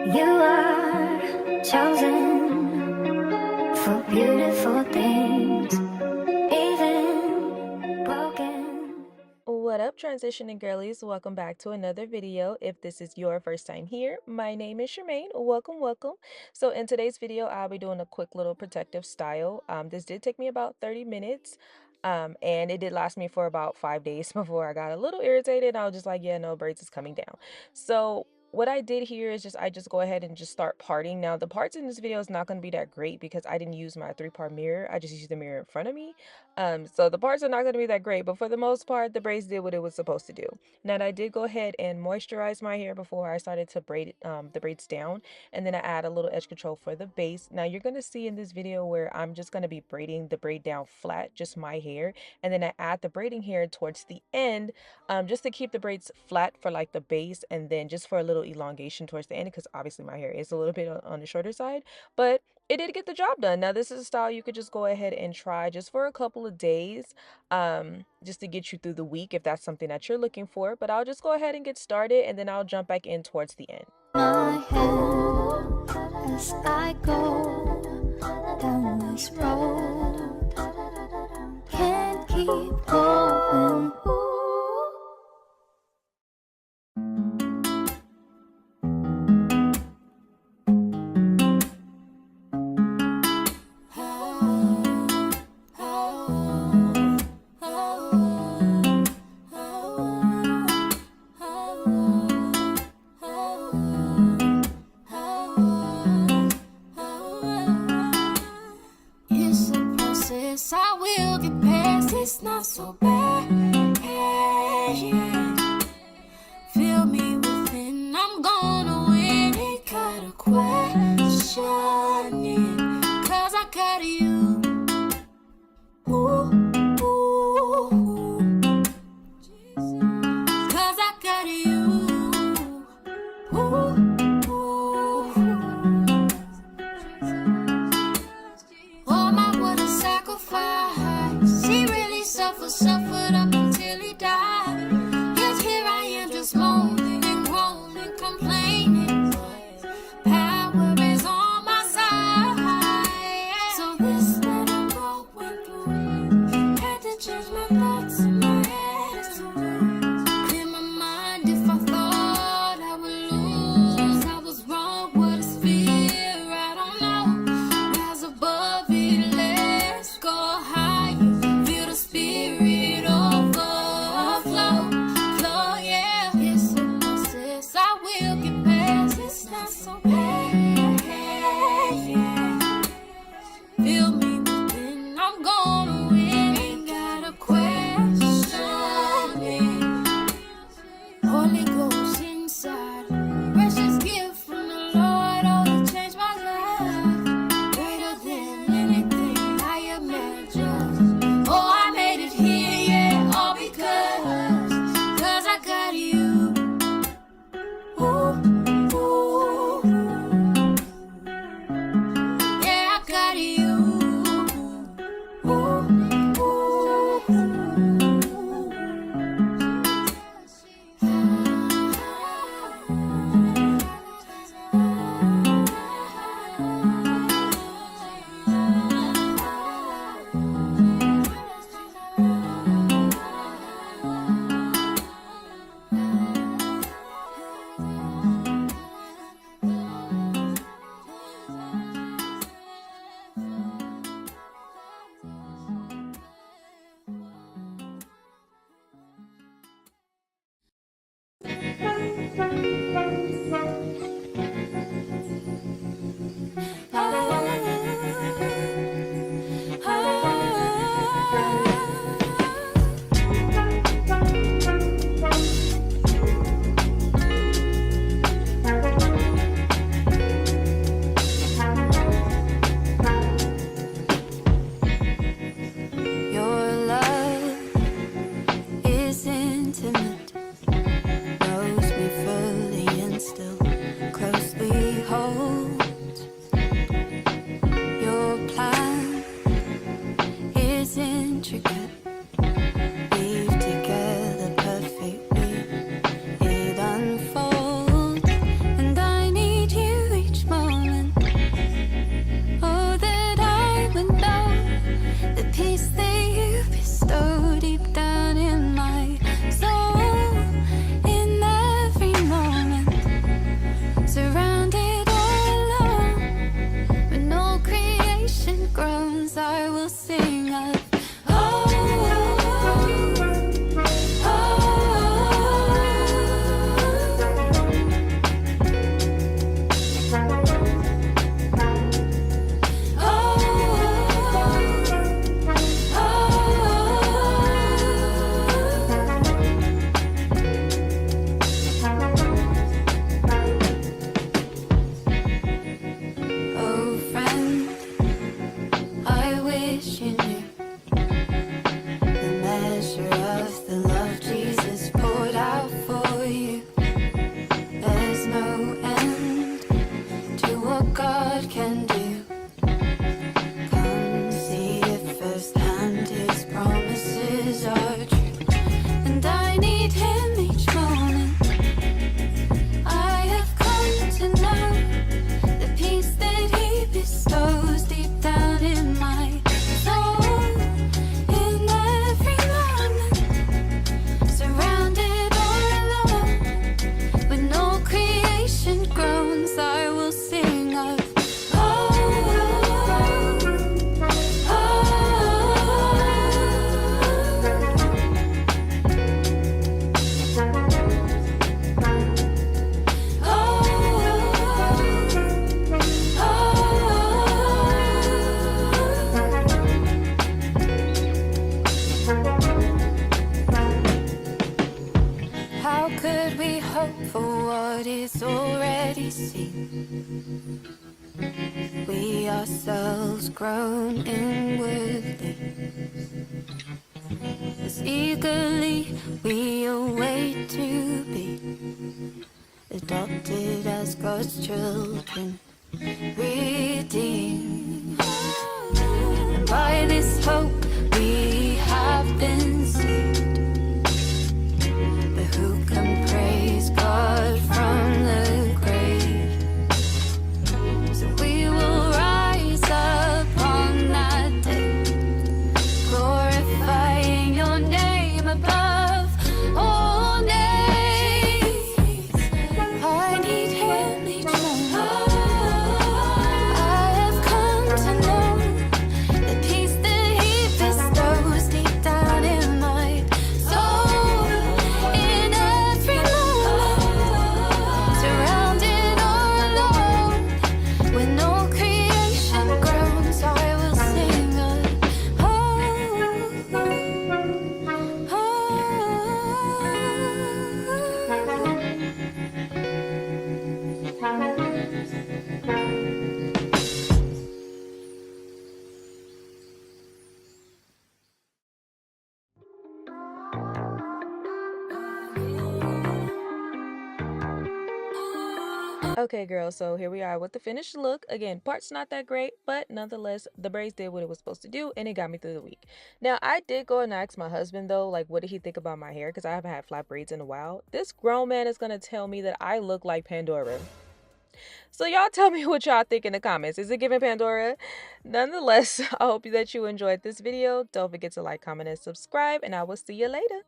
You are chosen for beautiful things, even broken. What up, transitioning girlies? Welcome back to another video. If this is your first time here, my name is Charmaine. Welcome. So in today's video, I'll be doing a quick little protective style. This did take me about 30 minutes. And it did last me for about 5 days before I got a little irritated. I was just like, yeah, no, braids is coming down. So what I did here is I just go ahead and just start parting. Now the parts in this video is not going to be that great because I didn't use my 3-part mirror. I just used the mirror in front of me. So the parts are not going to be that great, but for the most part, the braids did what it was supposed to do. Now I did go ahead and moisturize my hair before I started to braid the braids down, and then I add a little edge control for the base. Now you're going to see in this video where I'm just going to be braiding the braid down flat, just my hair, and then I add the braiding hair towards the end, just to keep the braids flat for like the base, and then just for a little elongation towards the end, because obviously my hair is a little bit on the shorter side, but it did get the job done. Now this is a style you could just go ahead and try just for a couple of days, just to get you through the week if that's something that you're looking for. But I'll just go ahead and get started, and then I'll jump back in towards the end. My head as I go down this road, can't keep going. I will get past, it's not so bad. Yeah. Feel me within, I'm gonna win. Ain't got a question, cause I got you. Ooh, ooh, ooh. Cause I got you. Ooh, ooh. Oh my, what a sacrifice. He really suffered up until he died. Yet here I am just moaning and groaning, complaining. Power is on my side. So this that I'm going through, had to change my thoughts and my attitude. Clear my mind if I thought I would lose. I was wrong, what is fear? I don't know. Rise above it, let's go higher. Feel the spirit overflow, flow, yeah. It's a process, I will get past. It's not so bad, yeah. Feel me within, I'm gonna win. Ain't got a question. Holy Ghost inside, precious gift from the Lord, oh, to change my life. Greater than anything I imagined. Oh, I made it here, yeah, all because I got you. Ooh, ooh, ooh. God can do. Come see it firsthand, his promises are true. And I need him each morning. I have come to know the peace that he bestows deep down in my soul. In every moment, surrounded all alone, with no creation groans, I will sing of how could we hope for what is already seen? We ourselves grown inwardly, as eagerly we await to be adopted as God's children, redeemed. And by this hope we have been saved. But who can praise God from the grave? So we will rise up on that day, glorifying your name above all names. I need him each moment. I have come to know the peace that he bestows deep down in my soul. In every moment, surrounded all alone, with no creation groans, I will sing of Okay, girl, so here we are with the finished look. Again, part's not that great, but nonetheless, the braids did what it was supposed to do, and it got me through the week. Now, I did go and ask my husband, though, like, what did he think about my hair? Because I haven't had flat braids in a while. This grown man is going to tell me that I look like Pandora. So y'all tell me what y'all think in the comments. Is it giving Pandora? Nonetheless, I hope that you enjoyed this video. Don't forget to like, comment, and subscribe, and I will see you later.